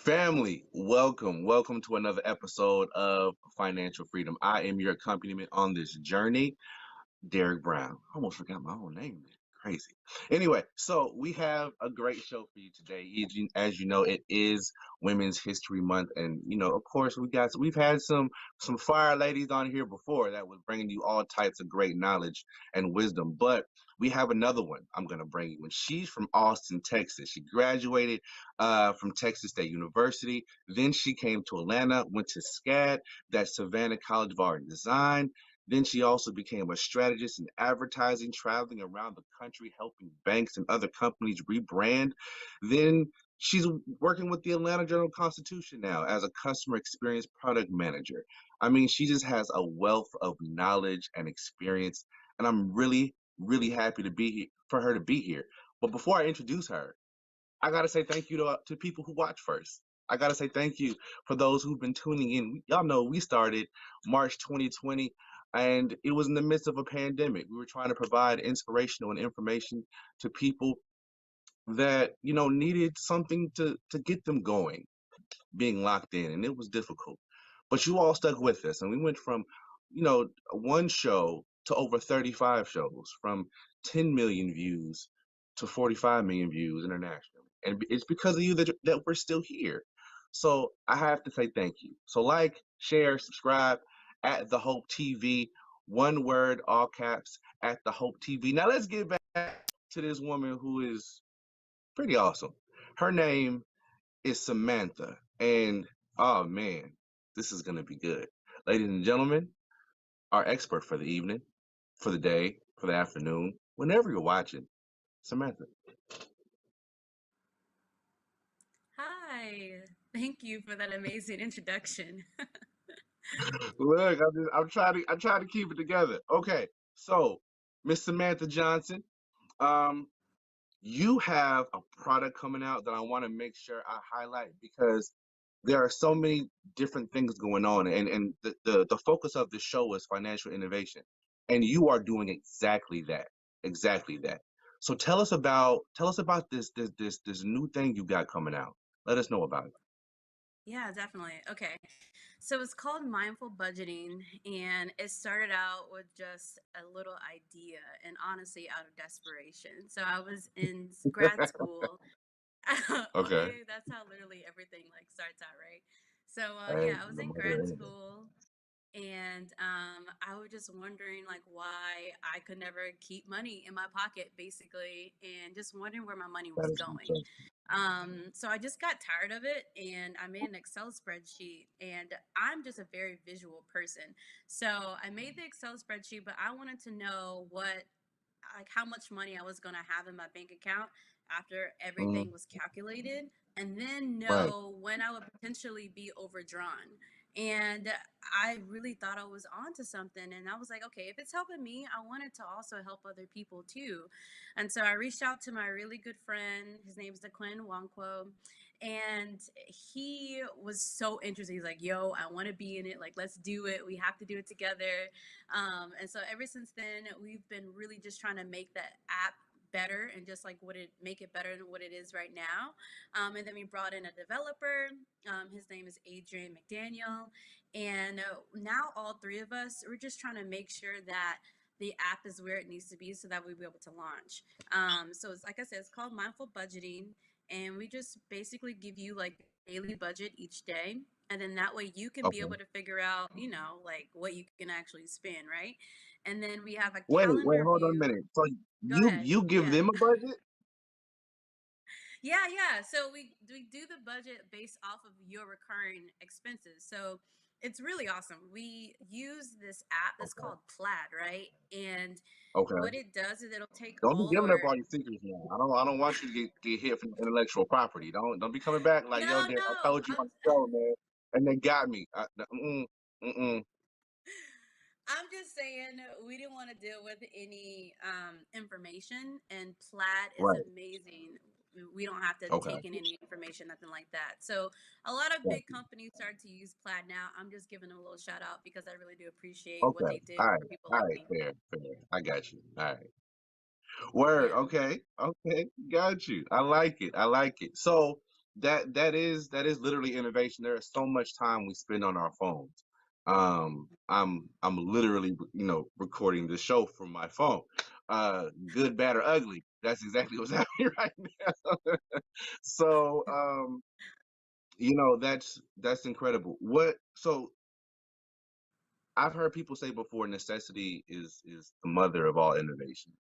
Family, welcome to another episode of Financial Freedom. I am your accompaniment on this journey, Derek Brown. I almost forgot my own name, man. Crazy. Anyway, so we have a great show for you today. As you know, it is Women's History Month, and of course, we've had some fire ladies on here before that was bringing you all types of great knowledge and wisdom. But we have another one I'm gonna bring you, and she's from Austin, Texas. She graduated from Texas State University. Then she came to Atlanta, went to SCAD, that's Savannah College of Art and Design. Then she also became a strategist in advertising, traveling around the country, helping banks and other companies rebrand. Then she's working with the Atlanta Journal Constitution now as a customer experience product manager. I mean, she just has a wealth of knowledge and experience, and I'm really happy for her to be here. But before I introduce her, I gotta say thank you to people who watch first. I gotta say thank you for those who've been tuning in. Y'all know we started March 2020, and it was in the midst of a pandemic. We were trying to provide inspirational and information to people that needed something to get them going, being locked in, and it was difficult. But you all stuck with us, and we went from one show to over 35 shows, from 10 million views to 45 million views internationally, and it's because of you that we're still here. So I have to say thank you. So like, share, subscribe at the Hope TV, one word, all caps, at the Hope TV. Now let's get back to this woman who is pretty awesome. Her name is Samantha. And oh man, this is going to be good. Ladies and gentlemen, our expert for the evening, for the day, for the afternoon, whenever you're watching, Samantha. Hi, thank you for that amazing introduction. Look, I'm trying to keep it together. Okay, so Miss Samantha Johnson, um, you have a product coming out that I want to make sure I highlight because there are so many different things going on, and the focus of the show is financial innovation, and you are doing exactly that. So tell us about this new thing you got coming out. Let us know about it. Yeah, definitely. Okay. So it's called mindful budgeting, and it started out with just a little idea and honestly out of desperation. So I was in grad school. Okay. Okay, that's how literally everything like starts out, right? So Hey, yeah, I was no in matter grad anything. school. And I was just wondering like why I could never keep money in my pocket, basically, and just wondering where my money That was is going. interesting. So I just got tired of it, and I made an Excel spreadsheet. And I'm just a very visual person, so I made the Excel spreadsheet, but I wanted to know like how much money I was going to have in my bank account after Mm, everything was calculated, and then right. know when I would potentially be overdrawn. And I really thought I was onto something. And I was like, okay, if it's helping me, I wanted to also help other people too. And so I reached out to my really good friend. His name is DeQuinn Wankwo. And he was so interested. He's like, yo, I want to be in it. Like, let's do it. We have to do it together. And so ever since then, we've been really just trying to make that app better and just like what it make it better than what it is right now. And then we brought in a developer. His name is Adrian McDaniel, and now all three of us we're just trying to make sure that the app is where it needs to be so that we'll be able to launch. So it's like I said, it's called mindful budgeting, and we just basically give you like daily budget each day, and then that way you can be Okay. able to figure out, like what you can actually spend, right? And then we have a Wait, calendar hold on a view. minute. So Go you ahead. you give Yeah. them a budget? Yeah. So we do the budget based off of your recurring expenses. So it's really awesome. We use this app that's Okay. called Plaid, right? And Okay. what it does is it'll take Don't be all giving up our all your secrets now. I don't want you to get hit for intellectual property. Don't be coming back like, yo, no, Derek, I no. told you on the show, man, and they got me. Mm-mm. I'm just saying we didn't want to deal with any information, and Plaid is Right. amazing. We don't have to Okay. take in any information, nothing like that. So a lot of Got big you. companies start to use Plaid now. I'm just giving them a little shout out because I really do appreciate what Okay. they did All right. for people All like right. me. Fair. I got you. All right. Word. Yeah. Okay. Got you. I like it. So that is literally innovation. There is so much time we spend on our phones. I'm literally, recording the show from my phone. Good, bad, or ugly. That's exactly what's happening right now. So, that's incredible. So I've heard people say before, necessity is the mother of all innovation,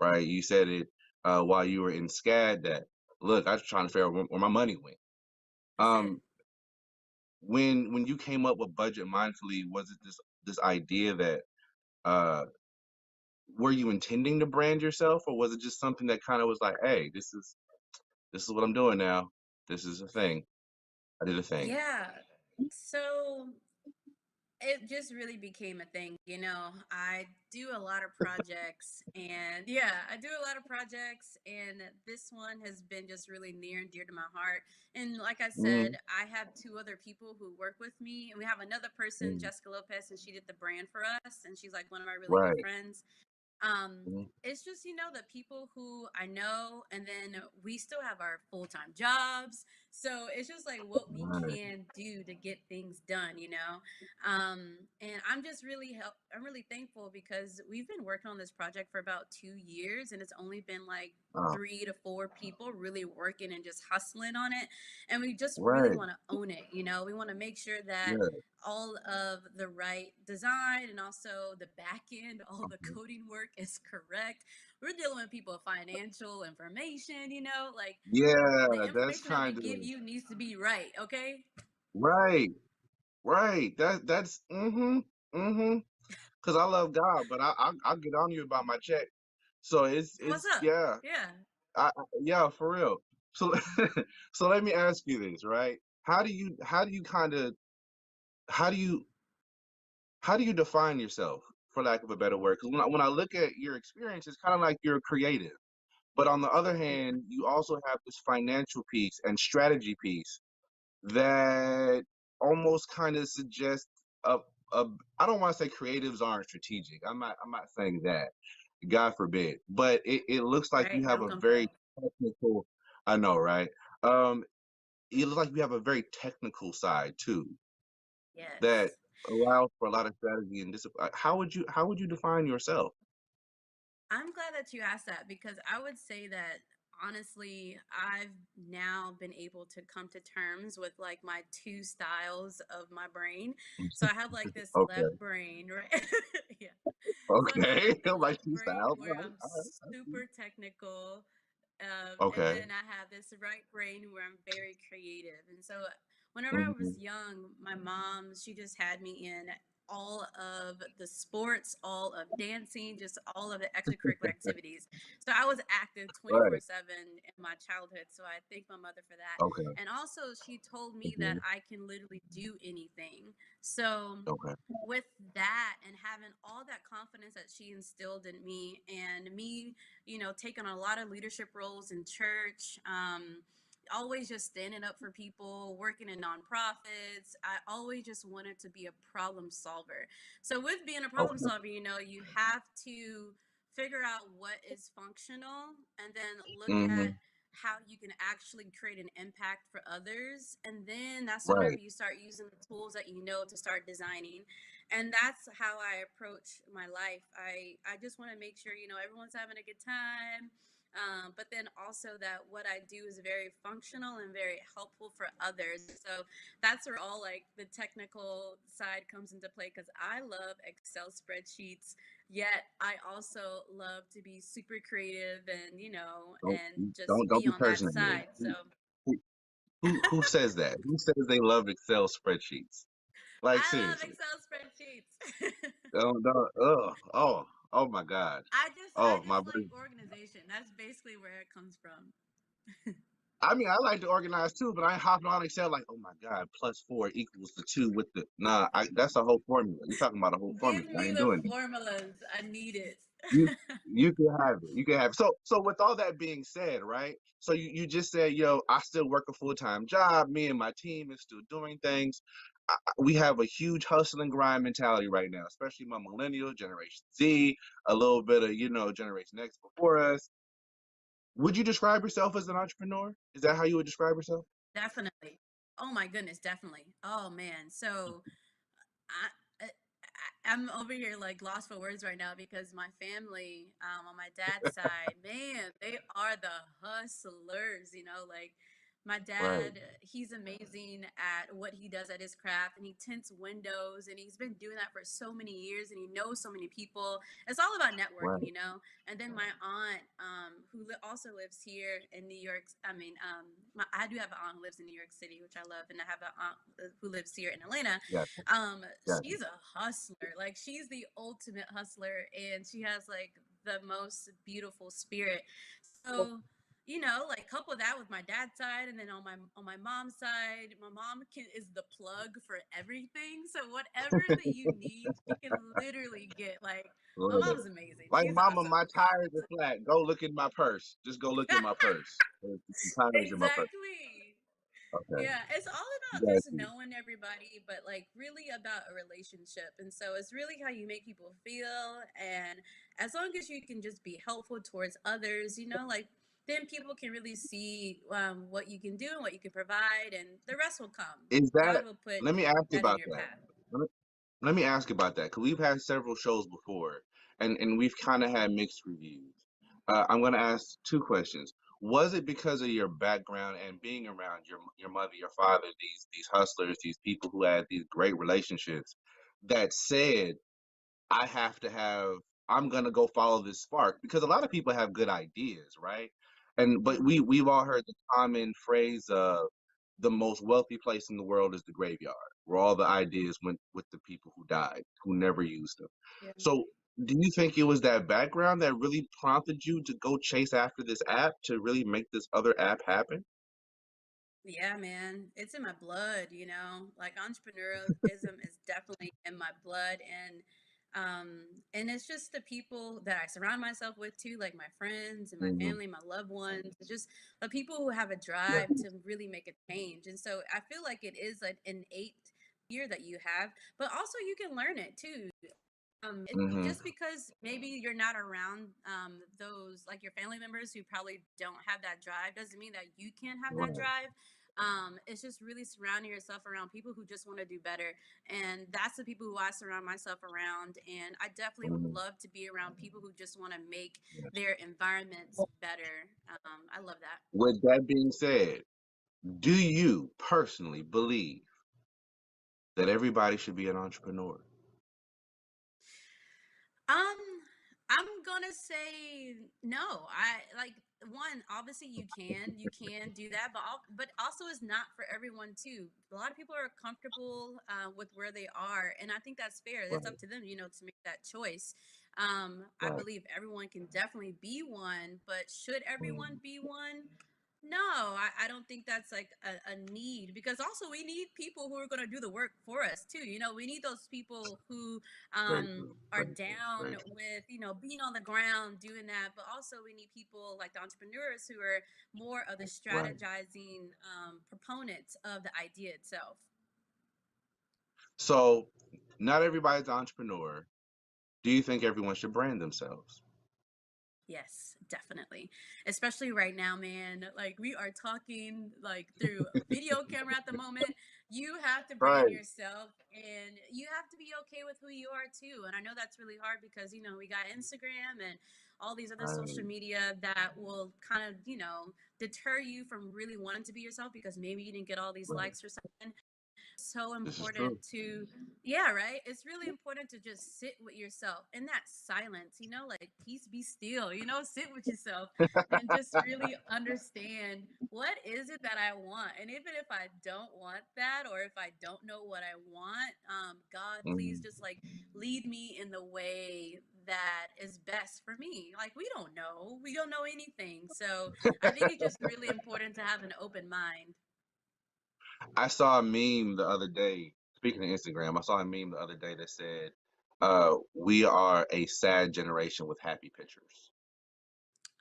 right? You said it while you were in SCAD that, look, I was trying to figure out where my money went. That's it. Um, when you came up with budget mindfully, was it this idea that uh were you intending to brand yourself, or was it just something that kind of was like, hey, this is what I'm doing now. This is a thing. I did a thing. Yeah. So it just really became a thing. I do a lot of projects, and yeah, I do a lot of projects, and this one has been just really near and dear to my heart. And like I Mm-hmm. said, I have two other people who work with me, and we have another person, Mm-hmm. Jessica Lopez, and she did the brand for us, and she's like one of my really good Right. friends. Mm-hmm. It's just, the people who I know, and then we still have our full-time jobs. So it's just like what we Right. can do to get things done. And I'm really thankful because we've been working on this project for about 2 years, and it's only been like Oh, 3 to 4 people really working and just hustling on it. And we just really right. want to own it. We want to make sure that Yeah. all of the right design and also the back end, all the Mhm. coding work is correct. We're dealing with people with financial information, like Yeah, the that's information that we kind of give you needs to be right, okay? right. Right. That's mm-hmm. Because I love God, but I'll get on you about my check. So What's it's up? yeah. Yeah. Yeah, for real. So so let me ask you this, right? How do you how do you define yourself, for lack of a better word? Because when I look at your experience, it's kind of like you're creative. But on the other Yeah. hand, you also have this financial piece and strategy piece that almost kind of suggests a, a I don't want to say creatives aren't strategic. I'm not saying that. God forbid. But it looks like you Right. have Don't a compare. very technical, I know, right? Um, it looks like you have a very technical side too that Yes. allows for a lot of strategy and discipline. How would you define yourself? I'm glad that you asked that because I would say that honestly, I've now been able to come to terms with like my two styles of my brain. So I have like this Okay. left brain, right? Yeah. So I have Okay. like the Like left two brain styles. where All right. I'm All right. I see. super technical. And Okay. then I have this right brain where I'm very creative. And so whenever I was Hmm. young, my mom, she just had me in all of the sports, all of dancing, just all of the extracurricular activities. So I was active Right. 24/7 in my childhood. So I thank my mother for that. Okay. And also, she told me that Hmm. I can literally do anything. So Okay. with that and having all that confidence that she instilled in me and me, taking a lot of leadership roles in church, always just standing up for people, working in nonprofits. I always just wanted to be a problem solver. So with being a problem Okay. solver, you have to figure out what is functional and then look at Hmm. how you can actually create an impact for others. And then that's whenever Right. you start using the tools that you know to start designing. And that's how I approach my life. I just want to make sure everyone's having a good time, but then also that what I do is very functional and very helpful for others. So that's where all like the technical side comes into play because I love Excel spreadsheets. Yet I also love to be super creative and Don't and don't just don't be be on that personal here. side. So Who, who says that? Who says they love Excel spreadsheets? Like I love seriously. Excel spreadsheets. Don't. Oh my God. I Oh my just like brain. organization. That's basically where it comes from. I mean, I like to organize too, but I ain't hopping on Excel like, oh my God, +4 equals the two with the nah. That's a whole formula. You're talking about a whole formula. Give I me ain't the doing that. formulas. I need it. You you can have it. You can have it. So with all that being said, right? So you just said, yo, I still work a full-time job. Me and my team is still doing things. We have a huge hustle and grind mentality right now, especially my millennial generation Z, a little bit of Generation X before us. Would you describe yourself as an entrepreneur? Is that how you would describe yourself? Definitely. Oh my goodness, definitely. Oh man. So I, I'm over here like lost for words right now because my family, on my dad's side, man, they are the hustlers. Like my Right, dad, he's amazing at what he does at his craft, and he tints windows, and he's been doing that for so many years, and he knows so many people. It's all about right. networking. And then my aunt, who also lives here in New York. I mean, I do have an aunt who lives in New York City, which I love, and I have an aunt who lives here in Atlanta. Gotcha, um gotcha. she's a hustler, like she's the ultimate hustler, and she has like the most beautiful spirit. So like couple that with my dad's side, and then on my mom's side, my mom is the plug for everything. So whatever that you need, she can literally get. Like, my Love it. mom's amazing, Like, she's mama, awesome. my tires are flat. Go look in my purse. Just go look in my purse. There's some tires in my purse. Exactly. Okay. Yeah, it's all about just Gotcha. knowing everybody, but like really about a relationship. And so it's really how you make people feel. And as long as you can just be helpful towards others, like then people can really see, what you can do and what you can provide, and the rest will come. Is that? God will put Let me ask you that in about your that. path. Let me, let me ask you about that because we've had several shows before, and we've kind of had mixed reviews. I'm going to ask two questions. Was it because of your background and being around your mother, your father, these hustlers, these people who had these great relationships, that said, I have to have, I'm gonna go follow this spark? Because a lot of people have good ideas, right? And but Mhm. we've all heard the common phrase of the most wealthy place in the world is the graveyard, where all the ideas went with the people who died, who never used them. Yeah. So do you think it was that background that really prompted you to go chase after this app to really make this other app happen? Yeah, man, it's in my blood. Like entrepreneurialism is definitely in my blood, and it's just the people that I surround myself with too, like my friends and my Hmm. family, my loved ones, it's just the people who have a Yeah. drive to really make a change. And so I feel like it is an innate fear that you have, but also you can learn it too. Hmm. Just because maybe you're not around, those like your family members who probably don't have that drive, doesn't mean that you can't have that Right. drive. It's just really surrounding yourself around people who just want to do better, and that's the people who I surround myself around. And I definitely would Hmm. love to be around people who just want to make Yes. their environments better. I love that. With that being said, do you personally believe that everybody should be an entrepreneur? Um, I'm gonna say no. I like, one. Obviously, you can do that, but also it's not for everyone too. A lot of people are comfortable, with where they are, and I think that's fair. It's Right, up to them, to make that choice. I right. believe everyone can definitely be one, but should everyone Mm, be one? No, I don't think that's like a need, because also we need people who are going to do the work for us too. We need those people who, very true, are very true, down very true. with, being on the ground doing that. But also we need people like the entrepreneurs who are more of the Right. strategizing, proponents of the idea itself. So, not everybody's an entrepreneur. Do you think everyone should brand themselves? Yes, definitely. Especially right now, man. Like, we are talking like through a video camera at the moment. You have to brand Right, yourself, and you have to be okay with who you are too. And I know that's really hard because, we got Instagram and all these other social right, media that will kind of, deter you from really wanting to be yourself because maybe you didn't get all these right. likes or something. So This is important true. to, yeah, right, it's really important to just sit with yourself in that silence, like peace, be still, sit with yourself and just really understand what is it that I want. And even if I don't want that, or if I don't know what I want, God, please Mm. just like lead me in the way that is best for me. Like, we don't know anything. So I think it's just really important to have an open mind. I saw a meme the other day. Speaking of Instagram, I saw a meme the other day that said, "We are a sad generation with happy pictures."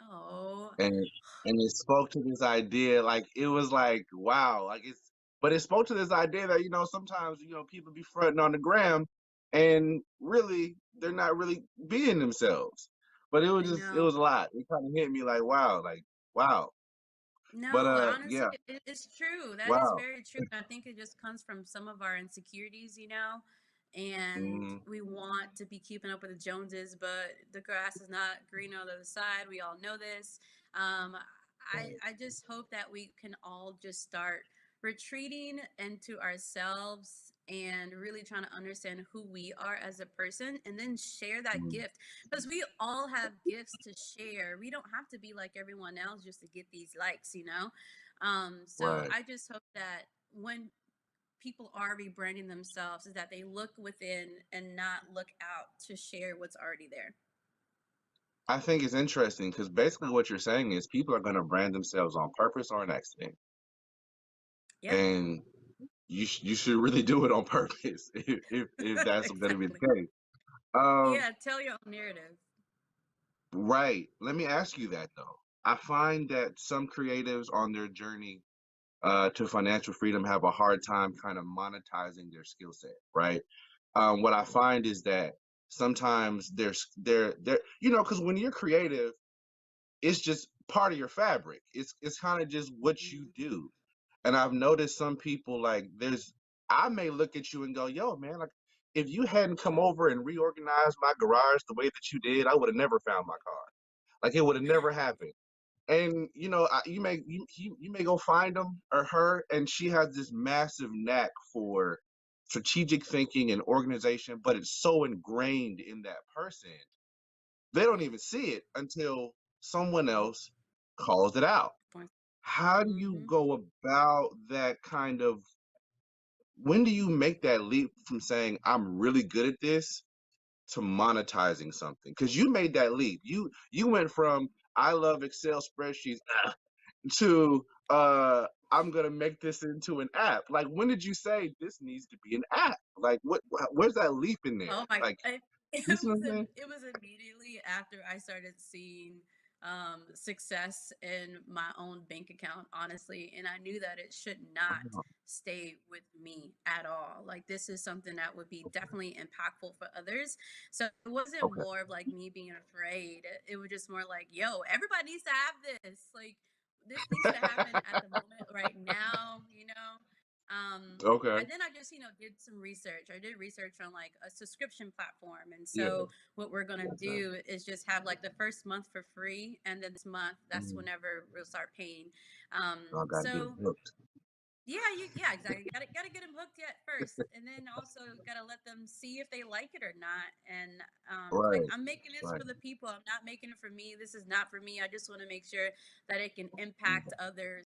Oh, and and it spoke to this idea, like it was like, wow, like it's, but it spoke to this idea that sometimes people be fronting on the gram and really they're not really being themselves. But it was I just, it know. was a lot. It kind of hit me like, wow, like, wow. But No, honestly, yeah, it's true. That is wow. very true. I think it just comes from some of our insecurities, and Hmm. we want to be keeping up with the Joneses, but the grass is not green on the other side. We all know this. Um, I just hope that we can all just start retreating into ourselves and really trying to understand who we are as a person and then share that gift, because we all have gifts to share. We don't have to be like everyone else just to get these likes. So Right. I just hope that when people are rebranding themselves, is that they look within and not look out to share what's already there. I think it's interesting because basically what you're saying is people are going to brand themselves on purpose or an accident, Yeah. and you should really do it on purpose if that's going to be Exactly. the case. Um, Yeah, tell your own narrative. right. Let me ask you that though. I find that some creatives on their journey to financial freedom have a hard time kind of monetizing their skill set, right? What I find is that sometimes they're because when you're creative, it's just part of your fabric. It's kind of just what you Mhm. do. And I've noticed some people like I may look at you and go, yo, man, like if you hadn't come over and reorganized my garage the way that you did, I would have never found my car. Like it would have never happened. And you may go find him or her, and she has this massive knack for strategic thinking and organization, but it's so ingrained in that person they don't Yeah. even see it until someone else calls it out. Point. How do you Mm-hmm. go about that kind of when do you make that leap from saying I'm really good at this to monetizing something? Because you made that leap. You went from I love Excel spreadsheets to I'm gonna make this into an app. Like when did you say this needs to be an app? Like where's that leap in there? Oh my! Like It you see what was I'm saying? it was immediately after I started seeing success in my own bank account, honestly, and I knew that it should not Oh, stay with me at all. Like this is something that would be definitely impactful for others. So it wasn't okay. more of like me being afraid. It was just more like, yo, everybody needs to have this. Like this needs to happen at the moment right now. Okay. And then I just did some research. I did research on like a subscription platform, and Yeah. so what we're gonna Okay. do is just have like the first month for free, and then this month, that's Mhm. whenever we'll start paying. I gotta get So hooked. yeah, exactly. Gotta get them hooked yet first, and then also gotta let them see if they like it or not. And like Right. I'm making this Right. for the people. I'm not making it for me. This is not for me. I just want to make sure that it can impact Mhm. others.